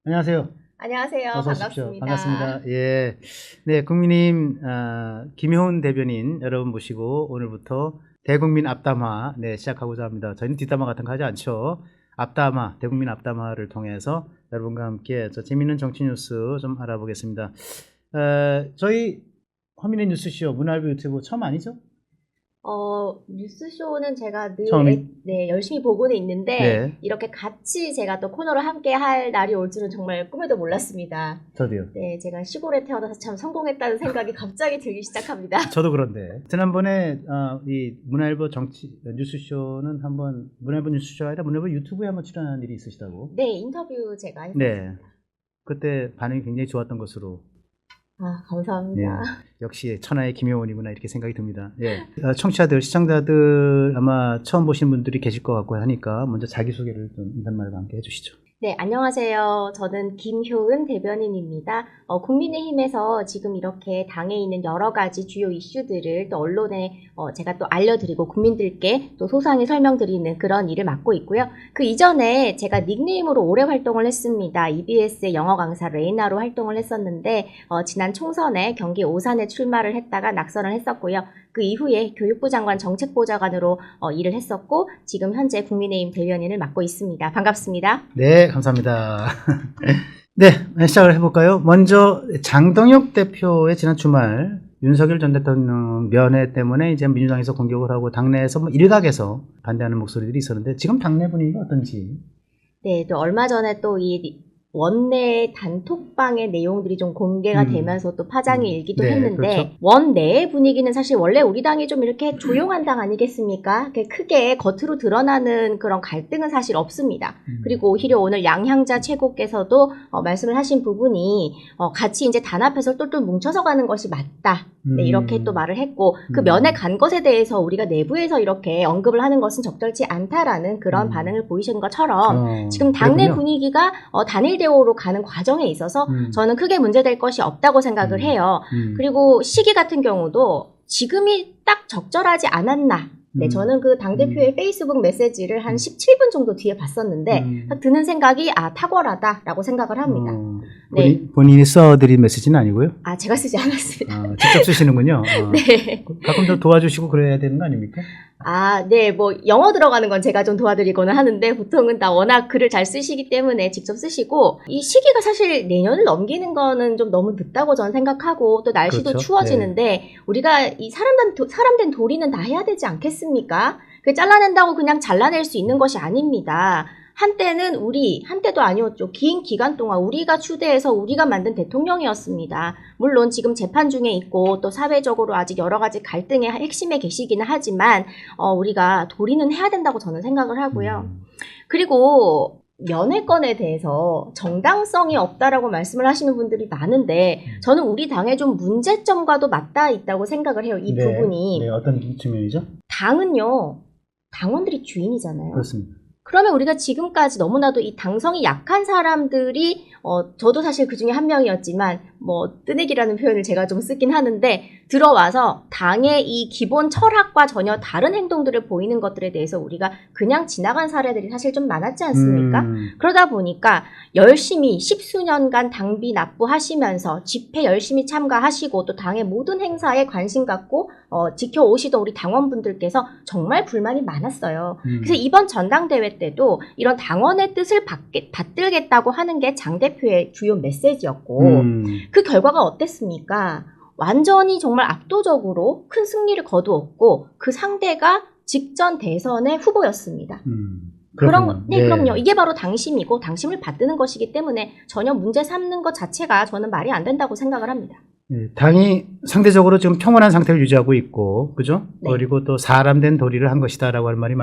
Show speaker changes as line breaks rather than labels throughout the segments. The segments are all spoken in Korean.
안녕하세요.
안녕하세요.
어서 오십시오.
반갑습니다.
반갑습니다. 예. 네, 국민의힘, 김효은 대변인 여러분 모시고 오늘부터 대국민 앞담화, 네, 시작하고자 합니다. 저희는 뒷담화 같은 거 하지 않죠. 앞담화, 대국민 앞담화를 통해서 여러분과 함께 저 재미있는 정치 뉴스 좀 알아보겠습니다. 저희 화민의 뉴스쇼 문화일보 유튜브 처음 아니죠?
뉴스쇼는 제가 늘
처음이?
열심히 보고는 있는데,
네.
이렇게 같이 제가 또 코너를 함께 할 날이 올 줄은 정말 꿈에도 몰랐습니다.
저도요.
네, 제가 시골에 태어나서 참 성공했다는 생각이 갑자기 들기 시작합니다.
저도 그런데 지난번에 이 문화일보 정치 뉴스쇼는 한번 문화일보 뉴스쇼가 아니라 문화일보 유튜브에 한번 출연한 일이 있으시다고.
네, 인터뷰 제가 했습니다.
네. 그때 반응이 굉장히 좋았던 것으로.
감사합니다.
예. 역시 천하의 김효원이구나 이렇게 생각이 듭니다. 예. 청취자들, 시청자들 아마 처음 보신 분들이 계실 것 같고 하니까 먼저 자기소개를 좀 인사말과 함께 해주시죠.
네, 안녕하세요. 저는 김효은 대변인입니다. 국민의힘에서 지금 이렇게 당에 있는 여러 가지 주요 이슈들을 또 언론에 제가 또 알려드리고 국민들께 또 소상히 설명드리는 그런 일을 맡고 있고요. 그 이전에 제가 닉네임으로 오래 활동을 했습니다. EBS의 영어 강사 레이나로 활동을 했었는데 지난 총선에 경기 오산에 출마를 했다가 낙선을 했었고요. 그 이후에 교육부 장관 정책보좌관으로 일을 했었고 지금 현재 국민의힘 대변인을 맡고 있습니다. 반갑습니다.
네, 감사합니다. 네, 시작을 해볼까요? 먼저 장동혁 대표의 지난 주말 윤석열 전 대통령 면회 때문에 이제 민주당에서 공격을 하고 당내에서 뭐 일각에서 반대하는 목소리들이 있었는데 지금 당내 분위기가 어떤지?
네, 또 얼마 전에 또 이 원내 단톡방의 내용들이 좀 공개가 되면서 또 파장이 일기도
네,
했는데
그렇죠.
원내의 분위기는 사실 원래 우리 당이 좀 이렇게 조용한 당 아니겠습니까? 크게 겉으로 드러나는 그런 갈등은 사실 없습니다. 그리고 오히려 오늘 양향자 최고께서도 말씀을 하신 부분이 같이 이제 단합해서 똘똘 뭉쳐서 가는 것이 맞다. 네, 이렇게 또 말을 했고 그 면회 간 것에 대해서 우리가 내부에서 이렇게 언급을 하는 것은 적절치 않다라는 그런 반응을 보이신 것처럼 지금 당내
그렇군요.
분위기가 단일 대오로 가는 과정에 있어서 저는 크게 문제될 것이 없다고 생각을 해요. 그리고 시기 같은 경우도 지금이 딱 적절하지 않았나. 네, 저는 그 당대표의 페이스북 메시지를 한 17분 정도 뒤에 봤었는데 딱 드는 생각이 탁월하다라고 생각을 합니다. 네.
본인이 써드린 메시지는 아니고요?
제가 쓰지 않았습니다.
직접 쓰시는군요.
네.
가끔 좀 도와주시고 그래야 되는 거 아닙니까?
네, 뭐 영어 들어가는 건 제가 좀 도와드리거나 하는데 보통은 다 워낙 글을 잘 쓰시기 때문에 직접 쓰시고 이 시기가 사실 내년을 넘기는 거는 좀 너무 늦다고 저는 생각하고 또 날씨도
그렇죠.
추워지는데 우리가 이 사람된 도리는 다 해야 되지 않겠습니까? 그 잘라낸다고 그냥 잘라낼 수 있는 것이 아닙니다. 한때도 아니었죠. 긴 기간 동안 우리가 추대해서 우리가 만든 대통령이었습니다. 물론 지금 재판 중에 있고 또 사회적으로 아직 여러 가지 갈등의 핵심에 계시기는 하지만 우리가 도리는 해야 된다고 저는 생각을 하고요. 그리고 면회권에 대해서 정당성이 없다라고 말씀을 하시는 분들이 많은데 저는 우리 당의 좀 문제점과도 맞닿아 있다고 생각을 해요. 이 부분이.
네, 어떤 측면이죠?
당은요. 당원들이 주인이잖아요.
그렇습니다.
그러면 우리가 지금까지 너무나도 이 당성이 약한 사람들이 저도 사실 그 중에 한 명이었지만 뜨내기라는 표현을 제가 좀 쓰긴 하는데 들어와서 당의 이 기본 철학과 전혀 다른 행동들을 보이는 것들에 대해서 우리가 그냥 지나간 사례들이 사실 좀 많았지 않습니까? 그러다 보니까 열심히 십수년간 당비 납부하시면서 집회 열심히 참가하시고 또 당의 모든 행사에 관심 갖고 지켜오시던 우리 당원분들께서 정말 불만이 많았어요. 그래서 이번 전당대회 때도 이런 당원의 뜻을 받들겠다고 하는 게 장 대표의 주요 메시지였고 그 결과가 어땠습니까? 완전히 정말 압도적으로 큰 승리를 거두었고 그 상대가 직전 대선의 후보였습니다. 그럼요. 이게 바로 당심이고 당심을 받드는 것이기 때문에 전혀 문제 삼는 것 자체가 저는 말이 안 된다고 생각을 합니다.
당이 상대적으로 지금 평온한 상태를 유지하고 있고, 그죠?
네.
그리고 또 사람된 도리를 한 것이다라고 할 말이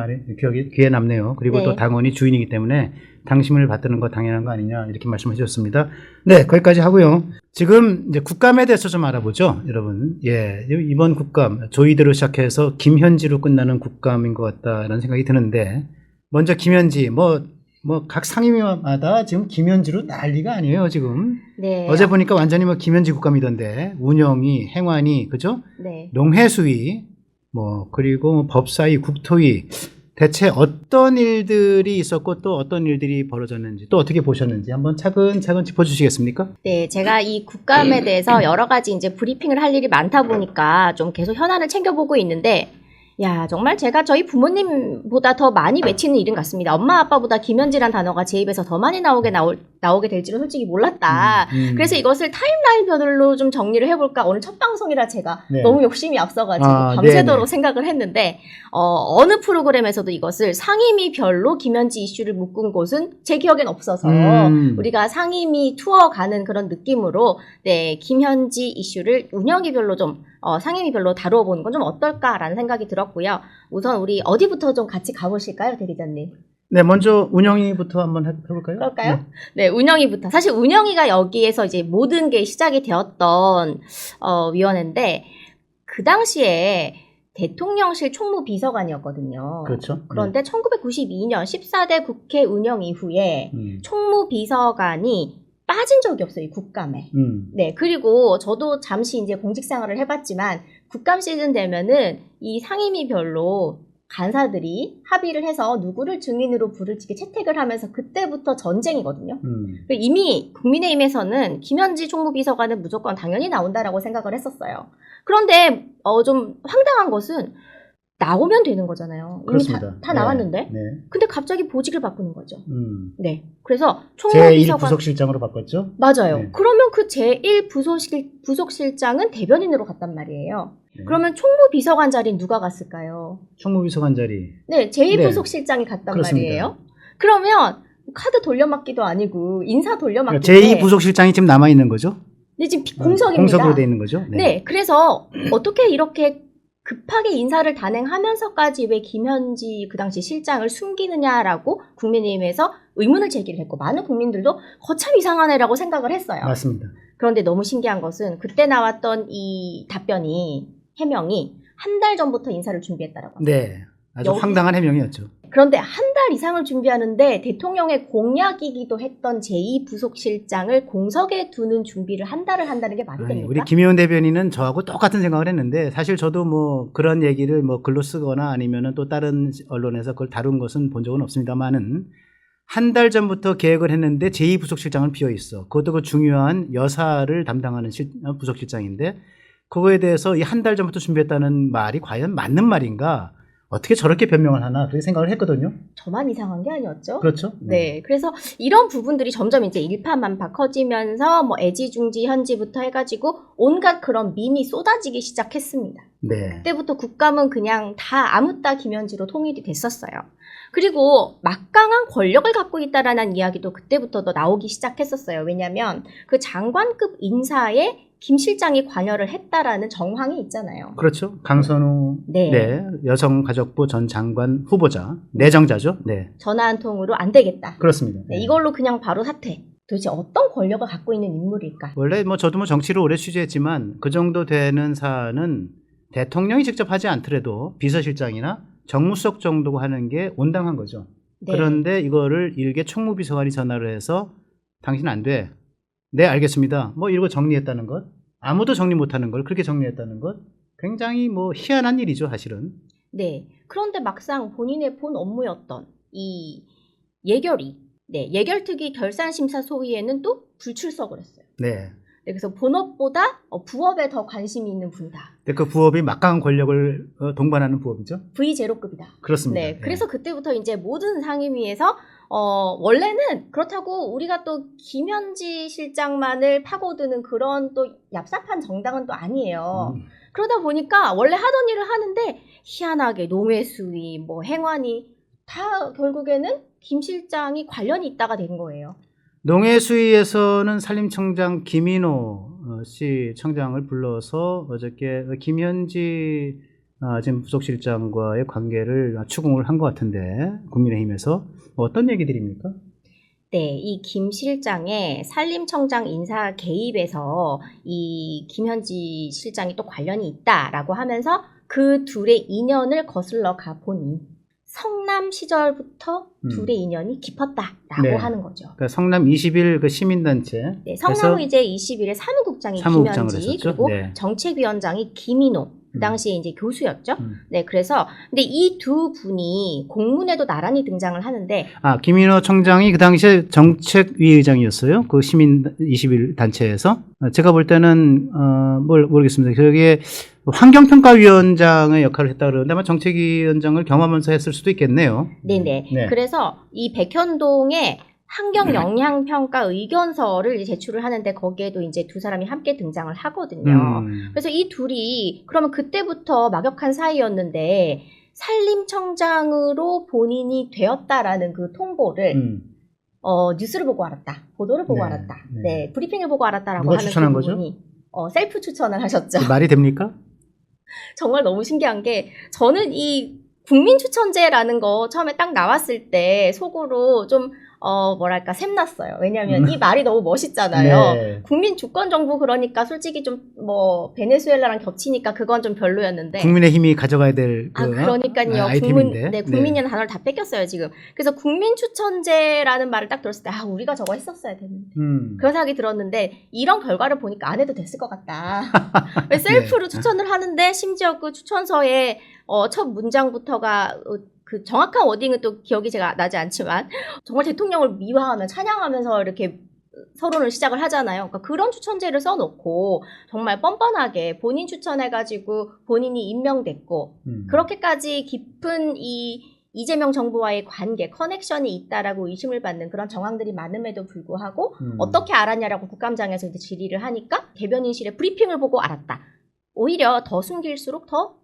귀에 남네요. 그리고
네.
또 당원이 주인이기 때문에 당심을 받드는 거 당연한 거 아니냐 이렇게 말씀해 주셨습니다. 네, 거기까지 하고요. 지금 이제 국감에 대해서 좀 알아보죠, 여러분. 예, 이번 국감 조이대로 시작해서 김현지로 끝나는 국감인 것 같다라는 생각이 드는데, 먼저 김현지 각 상임위마다 지금 김현지로 난리가 아니에요, 지금.
네.
어제 보니까 완전히 김현지 국감이던데, 운영위, 행안위, 그죠?
네.
농해수위, 그리고 법사위, 국토위, 대체 어떤 일들이 있었고 또 어떤 일들이 벌어졌는지 또 어떻게 보셨는지 한번 차근차근 짚어주시겠습니까?
네, 제가 이 국감에 대해서 여러 가지 이제 브리핑을 할 일이 많다 보니까 좀 계속 현안을 챙겨보고 있는데, 야, 정말 제가 저희 부모님보다 더 많이 외치는 이름 같습니다. 엄마, 아빠보다 김현지란 단어가 제 입에서 더 많이 나오게 될지는 솔직히 몰랐다. 그래서 이것을 타임라인별로 좀 정리를 해볼까. 오늘 첫 방송이라 제가
네.
너무 욕심이 앞서가지고 밤새도록 생각을 했는데, 어느 프로그램에서도 이것을 상임위별로 김현지 이슈를 묶은 곳은 제 기억엔 없어서 우리가 상임위 투어 가는 그런 느낌으로 네, 김현지 이슈를 운영위별로 좀 상임위별로 다루어 보는 건 좀 어떨까라는 생각이 들었고요. 우선 우리 어디부터 좀 같이 가보실까요, 대리자님?
네, 먼저 운영위부터 한번 해볼까요?
그럴까요? 네, 운영위부터. 사실 운영위가 여기에서 이제 모든 게 시작이 되었던 위원회인데 그 당시에 대통령실 총무비서관이었거든요.
그렇죠.
그런데 1992년 14대 국회 운영 이후에 총무비서관이 빠진 적이 없어요, 이 국감에. 네, 그리고 저도 잠시 이제 공직 생활을 해봤지만 국감 시즌 되면은 이 상임위별로 간사들이 합의를 해서 누구를 증인으로 부를지 채택을 하면서 그때부터 전쟁이거든요. 이미 국민의힘에서는 김현지 총무비서관은 무조건 당연히 나온다라고 생각을 했었어요. 그런데 좀 황당한 것은 나오면 되는 거잖아요. 이미
그렇습니다.
다 나왔는데.
네.
근데 갑자기 보직을 바꾸는 거죠.
네.
그래서
제1
총무비서관
부속실장으로 바꿨죠?
맞아요.
네.
그러면 그 제1 부속실장은 대변인으로 갔단 말이에요.
네.
그러면 총무비서관 자리는 누가 갔을까요?
총무비서관 자리.
네, 제2
네.
부속실장이 갔단
그렇습니다.
말이에요. 그러면 카드 돌려막기도 아니고 인사 돌려막기.
제2 부속실장이 지금 남아 있는 거죠?
네, 지금 공석입니다.
공석으로 돼 있는 거죠?
네, 그래서 어떻게 이렇게 급하게 인사를 단행하면서까지 왜 김현지 그 당시 실장을 숨기느냐라고 국민의힘에서 의문을 제기를 했고 많은 국민들도 거참 이상한 애라고 생각을 했어요.
맞습니다.
그런데 너무 신기한 것은 그때 나왔던 이 해명이 한 달 전부터 인사를 준비했다라고 합니다.
네. 아주 황당한 해명이었죠.
그런데 한 달 이상을 준비하는데 대통령의 공약이기도 했던 제2부속실장을 공석에 두는 준비를 한 달을 한다는 게 말이 됩니까?
우리 김의원 대변인은 저하고 똑같은 생각을 했는데 사실 저도 뭐 그런 얘기를 뭐 글로 쓰거나 아니면은 또 다른 언론에서 그걸 다룬 것은 본 적은 없습니다만은 한 달 전부터 계획을 했는데 제2부속실장은 비어 있어. 그것도 그 중요한 여사를 담당하는 부속실장인데 그거에 대해서 이 한 달 전부터 준비했다는 말이 과연 맞는 말인가? 어떻게 저렇게 변명을 하나 그렇게 생각을 했거든요.
저만 이상한 게 아니었죠.
그렇죠.
네, 그래서 이런 부분들이 점점 이제 일파만파 커지면서 뭐 애지중지 현지부터 해가지고 온갖 그런 밈이 쏟아지기 시작했습니다.
네.
그때부터 국감은 그냥 다 아무따 김현지로 통일이 됐었어요. 그리고 막강한 권력을 갖고 있다라는 이야기도 그때부터 더 나오기 시작했었어요. 왜냐하면 그 장관급 인사에 김 실장이 관여를 했다라는 정황이 있잖아요.
그렇죠. 강선우
네.
여성가족부 전 장관 후보자 내정자죠. 네.
전화 한 통으로 안 되겠다.
그렇습니다.
네, 이걸로 그냥 바로 사퇴. 도대체 어떤 권력을 갖고 있는 인물일까?
원래 뭐 저도 뭐 정치를 오래 취재했지만 그 정도 되는 사안은 대통령이 직접 하지 않더라도 비서실장이나 정무수석 정도가 하는 게 온당한 거죠.
네.
그런데 이거를 일개 총무비서관이 전화를 해서 당신 안 돼. 네, 알겠습니다. 뭐 이러고 정리했다는 것. 아무도 정리 못하는 걸 그렇게 정리했다는 것. 굉장히 뭐 희한한 일이죠, 사실은.
네. 그런데 막상 본인의 본 업무였던 이 예결특위 결산심사 소위에는 또 불출석을 했어요.
네.
그래서 본업보다 부업에 더 관심이 있는 분이다.
근데 그 부업이 막강한 권력을 동반하는 부업이죠.
V0급이다.
그렇습니다.
네, 그래서 그때부터 이제 모든 상임위에서 원래는 그렇다고 우리가 또 김현지 실장만을 파고드는 그런 또 얍삽한 정당은 또 아니에요. 그러다 보니까 원래 하던 일을 하는데 희한하게 농해수위, 뭐 행안위 다 결국에는 김 실장이 관련이 있다가 된 거예요.
농해수위에서는 산림청장 김인호 씨 청장을 불러서 어저께 김현지 지금 부속실장과의 관계를 추궁을 한 것 같은데 국민의힘에서 어떤 얘기들입니까?
네, 이 김 실장의 산림청장 인사 개입에서 이 김현지 실장이 또 관련이 있다라고 하면서 그 둘의 인연을 거슬러 가보니 성남 시절부터 둘의 인연이 깊었다라고
네.
하는 거죠.
그러니까 성남 20일 그 시민단체.
네, 성남의제 21의 사무국장이
사무국장을
김현지
했었죠?
그리고
네.
정책위원장이 김인호 그 당시에 이제 교수였죠.
음.
네, 그래서 근데 이 두 분이 공문에도 나란히 등장을 하는데
김인호 청장이 그 당시에 정책위 의장이었어요. 그 시민 21 단체에서. 제가 볼 때는 모르겠습니다. 저게 환경평가위원장의 역할을 했다 그러는데 아마 정책위원장을 겸하면서 했을 수도 있겠네요.
네네.
네.
그래서 이 백현동의 환경 영향 평가 의견서를 이제 제출을 하는데 거기에도 이제 두 사람이 함께 등장을 하거든요. 그래서 이 둘이 그러면 그때부터 막역한 사이였는데 산림청장으로 본인이 되었다라는 그 통보를 뉴스를 보고 알았다, 보도를 보고
네,
알았다,
네.
네, 브리핑을 보고 알았다라고
누가
하는
추천한
그
거죠?
부분이 셀프 추천을 하셨죠.
말이 됩니까?
정말 너무 신기한 게 저는 이 국민 추천제라는 거 처음에 딱 나왔을 때 속으로 좀 뭐랄까 샘났어요. 왜냐하면 이 말이 너무 멋있잖아요.
네.
국민 주권 정부 그러니까 솔직히 좀 뭐 베네수엘라랑 겹치니까 그건 좀 별로였는데.
국민의힘이 가져가야 될
그러니까요.
아이템인데.
국민이라는 단어를 다 뺏겼어요 지금. 그래서 국민 추천제라는 말을 딱 들었을 때 우리가 저거 했었어야 됐는데 그런 생각이 들었는데 이런 결과를 보니까 안 해도 됐을 것 같다. 셀프로 추천을 하는데 심지어 그 추천서에 첫 문장부터가 그 정확한 워딩은 또 기억이 제가 나지 않지만 정말 대통령을 미화하며 찬양하면서 이렇게 서론을 시작을 하잖아요. 그러니까 그런 추천제를 써놓고 정말 뻔뻔하게 본인 추천해가지고 본인이 임명됐고 그렇게까지 깊은 이 이재명 정부와의 관계, 커넥션이 있다라고 의심을 받는 그런 정황들이 많음에도 불구하고 어떻게 알았냐라고 국감장에서 이제 질의를 하니까 대변인실에 브리핑을 보고 알았다. 오히려 더 숨길수록 더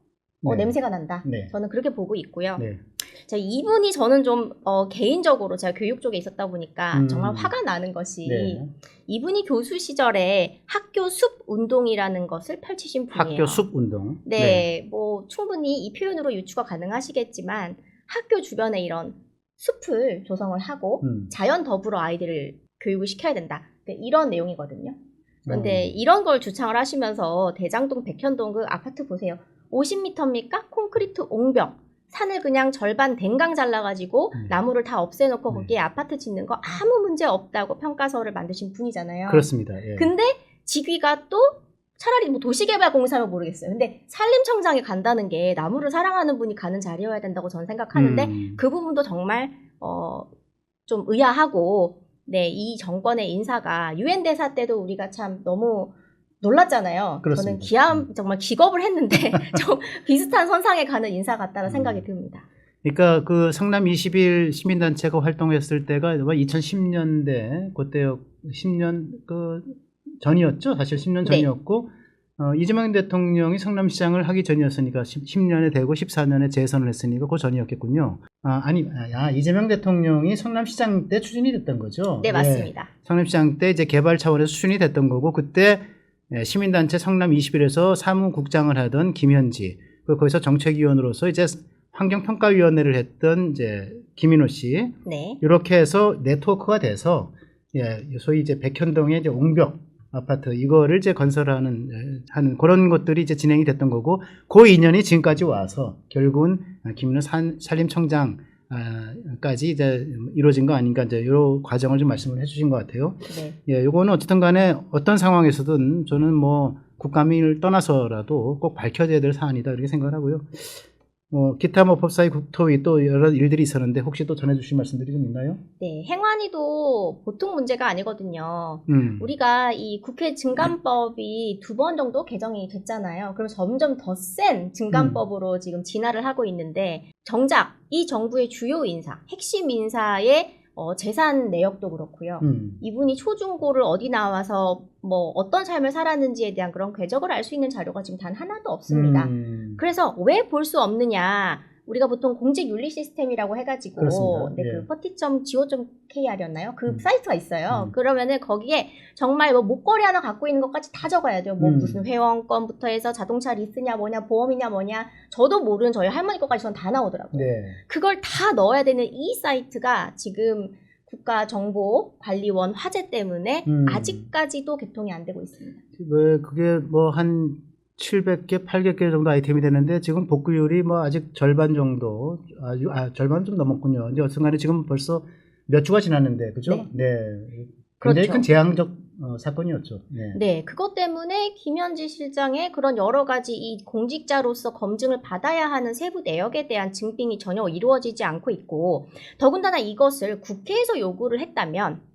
냄새가 난다.
네.
저는 그렇게 보고 있고요.
네.
자, 이분이 저는 좀 개인적으로 제가 교육 쪽에 있었다 보니까 정말 화가 나는 것이
네.
이분이 교수 시절에 학교 숲 운동이라는 것을 펼치신 분이에요.
학교 숲 운동.
네, 뭐 충분히 이 표현으로 유추가 가능하시겠지만 학교 주변에 이런 숲을 조성을 하고 자연 더불어 아이들을 교육을 시켜야 된다. 이런 내용이거든요. 그런데 이런 걸 주창을 하시면서 대장동, 백현동 그 아파트 보세요. 50m입니까? 콘크리트 옹벽. 산을 그냥 절반 댕강 잘라가지고 나무를 다 없애놓고 거기에 아파트 짓는 거 아무 문제 없다고 평가서를 만드신 분이잖아요.
그렇습니다. 예.
근데 직위가 또 차라리 뭐 도시개발공사면 모르겠어요. 근데 산림청장에 간다는 게 나무를 사랑하는 분이 가는 자리여야 된다고 저는 생각하는데 그 부분도 정말 좀 의아하고 네, 이 정권의 인사가 유엔 대사 때도 우리가 참 너무 놀랐잖아요.
그렇습니다.
저는 정말 기겁을 했는데 좀 비슷한 선상에 가는 인사 같다는 생각이 듭니다.
그러니까 그 성남 21 시민단체가 활동했을 때가 2010년대 그때 10년 그 전이었죠. 사실 10년 전이었고 이재명 대통령이 성남시장을 하기 전이었으니까 10년에 되고 14년에 재선을 했으니까 그 전이었겠군요. 이재명 대통령이 성남시장 때 추진이 됐던 거죠.
네, 맞습니다.
네. 성남시장 때 이제 개발 차원에서 추진이 됐던 거고 그때 시민단체 성남 21에서 사무국장을 하던 김현지, 거기서 정책위원으로서 이제 환경평가위원회를 했던 이제 김인호 씨,
네.
이렇게 해서 네트워크가 돼서 소위 이제 백현동의 이제 옹벽 아파트 이거를 이제 건설하는 그런 것들이 이제 진행이 됐던 거고 그 인연이 지금까지 와서 결국은 김인호 산림청장 까지 이제 이루어진 거 아닌가 이제 이런 과정을 좀 말씀을 해주신 것 같아요.
네.
예, 요거는 어쨌든 간에 어떤 상황에서든 저는 뭐 국감을 떠나서라도 꼭 밝혀져야 될 사안이다 이렇게 생각을 하고요. 기타 뭐 법사위 국토위 또 여러 일들이 있었는데 혹시 또 전해주실 말씀들이 좀 있나요?
네, 행안위도 보통 문제가 아니거든요. 우리가 이 국회 증감법이 2번 정도 개정이 됐잖아요. 그럼 점점 더 센 증감법으로 지금 진화를 하고 있는데 정작 이 정부의 주요 인사, 핵심 인사의 재산 내역도 그렇고요. 이분이 초중고를 어디 나와서 뭐 어떤 삶을 살았는지에 대한 그런 궤적을 알 수 있는 자료가 지금 단 하나도 없습니다. 그래서 왜 볼 수 없느냐? 우리가 보통 공직윤리 시스템이라고 해가지고 네, 그 퍼티.go.kr이었나요? 그 사이트가 있어요. 그러면은 거기에 정말 뭐 목걸이 하나 갖고 있는 것까지 다 적어야 돼요. 뭐 무슨 회원권부터 해서 자동차 리스냐 뭐냐 보험이냐 뭐냐 저도 모르는 저희 할머니 것까지 전 다 나오더라고요.
네.
그걸 다 넣어야 되는 이 사이트가 지금 국가정보관리원 화재 때문에 아직까지도 개통이 안 되고 있습니다.
그게 뭐 한 700개, 800개 정도 아이템이 되는데 지금 복구율이 뭐 아직 절반 정도, 절반 좀 넘었군요. 이제 어쨌든 간에 지금 벌써 몇 주가 지났는데, 그죠?
네.
굉장히
그렇죠.
큰 재앙적 사건이었죠. 네.
네, 그것 때문에 김현지 실장의 그런 여러 가지 이 공직자로서 검증을 받아야 하는 세부 내역에 대한 증빙이 전혀 이루어지지 않고 있고, 더군다나 이것을 국회에서 요구를 했다면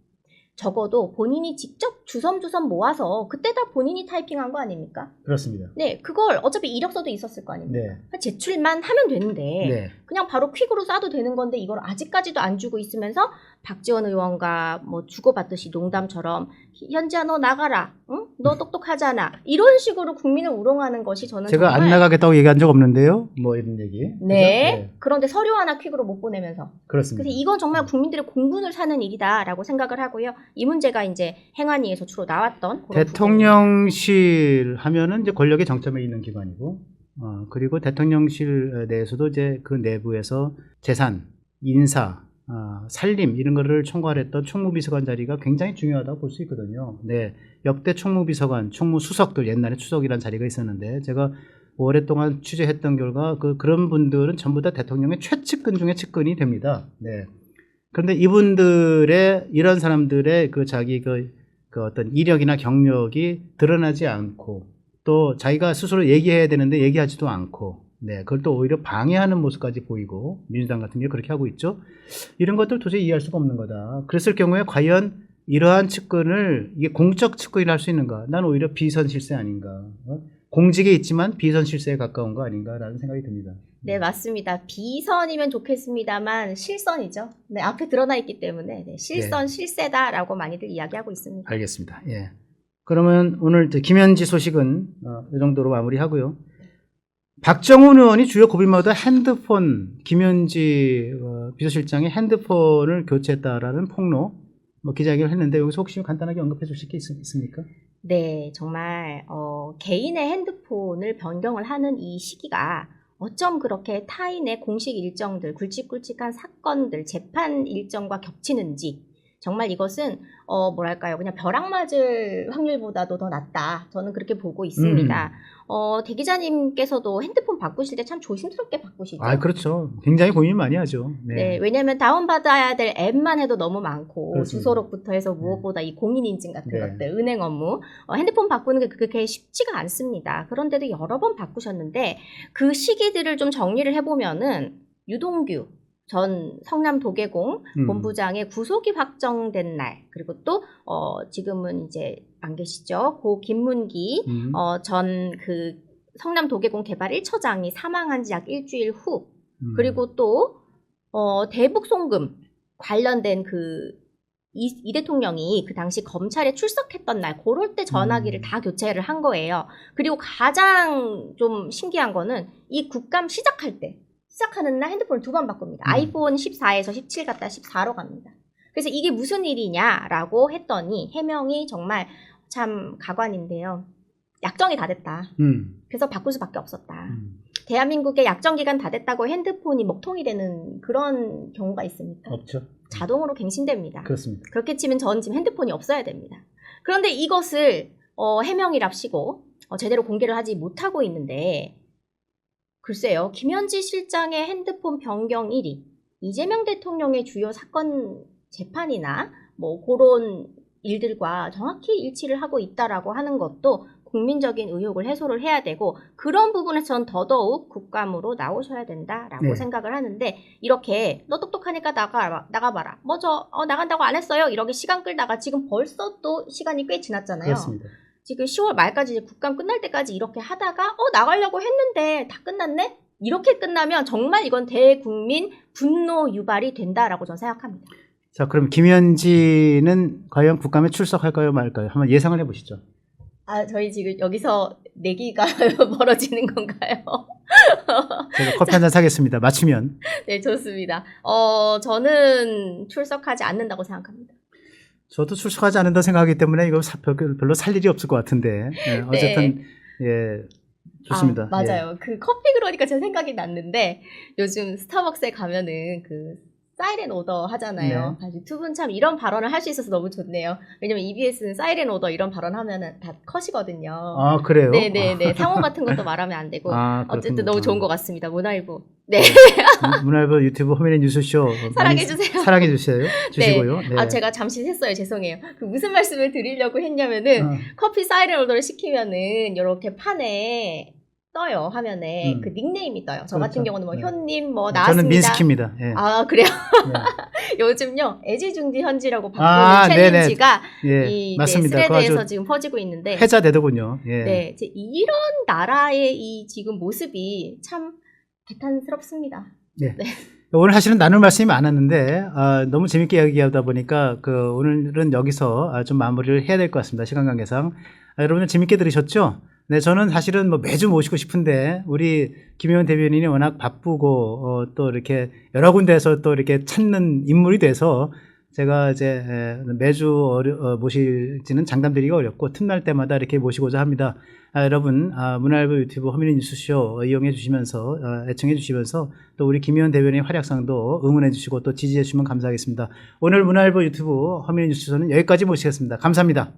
적어도 본인이 직접 주섬주섬 모아서 그때 다 본인이 타이핑한 거 아닙니까?
그렇습니다.
네, 그걸 어차피 이력서도 있었을 거 아닙니까?
네.
제출만 하면 되는데
네.
그냥 바로 퀵으로 쏴도 되는 건데 이걸 아직까지도 안 주고 있으면서 박지원 의원과 뭐 주고받듯이 농담처럼 현지야 너 나가라, 응? 너 똑똑하잖아, 이런 식으로 국민을 우롱하는 것이 저는
제가
정말
안 나가겠다고 얘기한 적 없는데요. 뭐 이런 얘기.
네.
그죠?
그런데 서류 하나 퀵으로 못 보내면서
그렇습니다.
그래서 이건 정말 국민들의 공분을 사는 일이다라고 생각을 하고요. 이 문제가 이제 행안위에서 주로 나왔던 그런
대통령실 하면은 이제 권력의 정점에 있는 기관이고, 그리고 대통령실 내에서도 이제 그 내부에서 재산, 인사, 살림 이런 거를 총괄했던 총무비서관 자리가 굉장히 중요하다고 볼 수 있거든요. 네, 역대 총무비서관, 총무수석들 옛날에 수석이라는 자리가 있었는데 제가 오랫동안 취재했던 결과 그런 분들은 전부 다 대통령의 최측근 중에 측근이 됩니다. 네. 그런데 이분들의 이런 사람들의 자기 그 어떤 이력이나 경력이 드러나지 않고 또 자기가 스스로 얘기해야 되는데 얘기하지도 않고, 네, 그걸 또 오히려 방해하는 모습까지 보이고 민주당 같은 게 그렇게 하고 있죠. 이런 것들 도저히 이해할 수가 없는 거다. 그랬을 경우에 과연 이러한 측근을 이게 공적 측근이라 할 수 있는가? 난 오히려 비선 실세 아닌가? 공직에 있지만 비선 실세에 가까운 거 아닌가라는 생각이 듭니다.
네, 맞습니다. 비선이면 좋겠습니다만 실선이죠. 네, 앞에 드러나 있기 때문에 실선, 실세다라고 많이들 이야기하고 있습니다.
알겠습니다. 예. 그러면 오늘 김현지 소식은 이 정도로 마무리하고요. 박정훈 의원이 주요 고비마다 핸드폰, 김현지 비서실장의 핸드폰을 교체했다라는 폭로 기자회견을 했는데 여기서 혹시 간단하게 언급해 주실 게 있습니까?
네, 정말 개인의 핸드폰을 변경을 하는 이 시기가 어쩜 그렇게 타인의 공식 일정들, 굵직굵직한 사건들, 재판 일정과 겹치는지 정말 이것은 뭐랄까요, 그냥 벼락 맞을 확률보다도 더 낮다. 저는 그렇게 보고 있습니다. 대 기자님께서도 핸드폰 바꾸실 때 참 조심스럽게 바꾸시죠?
그렇죠. 굉장히 고민 많이 하죠. 네.
네, 왜냐하면 다운받아야 될 앱만 해도 너무 많고
그렇습니다.
주소록부터 해서 무엇보다 이 공인인증 같은
네.
것들, 은행 업무, 핸드폰 바꾸는 게 그렇게 쉽지가 않습니다. 그런데도 여러 번 바꾸셨는데 그 시기들을 좀 정리를 해보면은 유동규 전 성남도계공 본부장의 구속이 확정된 날, 그리고 또 지금은 이제 안 계시죠. 고 김문기 전 그 성남도계공 개발 1처장이 사망한 지 약 일주일 후, 그리고 또 대북 송금 관련된 이 대통령이 그 당시 검찰에 출석했던 날, 그럴 때 전화기를 다 교체를 한 거예요. 그리고 가장 좀 신기한 거는 이 국감 시작하는 날 핸드폰을 2번 바꿉니다. 아이폰 14에서 17 갔다 14로 갑니다. 그래서 이게 무슨 일이냐라고 했더니 해명이 정말 참 가관인데요. 약정이 다 됐다. 그래서 바꿀 수밖에 없었다. 대한민국의 약정 기간 다 됐다고 핸드폰이 먹통이 되는 그런 경우가 있습니까?
없죠.
자동으로 갱신됩니다.
그렇습니다.
그렇게 치면 전 지금 핸드폰이 없어야 됩니다. 그런데 이것을 해명이랍시고 제대로 공개를 하지 못하고 있는데, 글쎄요, 김현지 실장의 핸드폰 변경 1위, 이재명 대통령의 주요 사건 재판이나 뭐 그런 일들과 정확히 일치를 하고 있다라고 하는 것도 국민적인 의혹을 해소를 해야 되고, 그런 부분에서 전 더더욱 국감으로 나오셔야 된다라고
네.
생각을 하는데, 이렇게 너 똑똑하니까 나가봐라. 뭐 나간다고 안 했어요. 이렇게 시간 끌다가 지금 벌써 또 시간이 꽤 지났잖아요.
그렇습니다.
지금 10월 말까지 이제 국감 끝날 때까지 이렇게 하다가 나가려고 했는데 다 끝났네? 이렇게 끝나면 정말 이건 대국민 분노 유발이 된다라고 저는 생각합니다.
자, 그럼 김현지는 과연 국감에 출석할까요, 말까요? 한번 예상을 해보시죠.
저희 지금 여기서 내기가 벌어지는 건가요?
제가 커피 한잔 사겠습니다. 맞추면.
네, 좋습니다. 저는 출석하지 않는다고 생각합니다.
저도 출석하지 않는다 생각하기 때문에 이거 별로 살 일이 없을 것 같은데. 네, 어쨌든 예, 좋습니다.
맞아요. 그 커피 그러니까 제 생각이 났는데, 요즘 스타벅스에 가면은 그 사이렌 오더 하잖아요. 두 분 참 이런 발언을 할 수 있어서 너무 좋네요. 왜냐면 EBS는 사이렌 오더 이런 발언 하면은 다 컷이거든요.
아, 그래요?
네네네. 상호 같은 것도 말하면 안 되고.
아,
어쨌든 너무 좋은 것 같습니다. 문화일보. 네.
문화일보 유튜브 허민의 뉴스쇼
사랑해주세요.
사랑해주세요. 주시고요. 네.
아, 제가 잠시 샜어요. 죄송해요. 그 무슨 말씀을 드리려고 했냐면은, 커피 사이렌 오더를 시키면은, 이렇게 판에 떠요. 화면에. 그 닉네임이 떠요. 저 같은
그렇죠.
경우는 뭐,
네.
현님, 뭐,
저는
나왔습니다.
민스키입니다. 예.
아, 그래요?
네.
요즘요, 애지중지현지라고 바꾸는 챌린지가
예,
이
맞습니다. 그거
스레드에서
아주
지금 퍼지고 있는데,
회자되더군요. 예.
네, 이제 이런 나라의 이 지금 모습이 참 개탄스럽습니다.
네. 오늘 사실은 나눌 말씀이 많았는데 너무 재밌게 이야기하다 보니까 오늘은 여기서 좀 마무리를 해야 될 것 같습니다. 시간 관계상. 여러분들 재밌게 들으셨죠? 네, 저는 사실은 뭐 매주 모시고 싶은데 우리 김혜원 대변인이 워낙 바쁘고 또 이렇게 여러 군데에서 또 이렇게 찾는 인물이 돼서 제가 이제 매주 모실지는 장담드리기가 어렵고 틈날 때마다 이렇게 모시고자 합니다. 여러분 문화일보 유튜브 허민의 뉴스쇼 이용해 주시면서 애청해 주시면서 또 우리 김혜원 대변인의 활약상도 응원해 주시고 또 지지해 주시면 감사하겠습니다. 오늘 문화일보 유튜브 허민의 뉴스쇼는 여기까지 모시겠습니다. 감사합니다.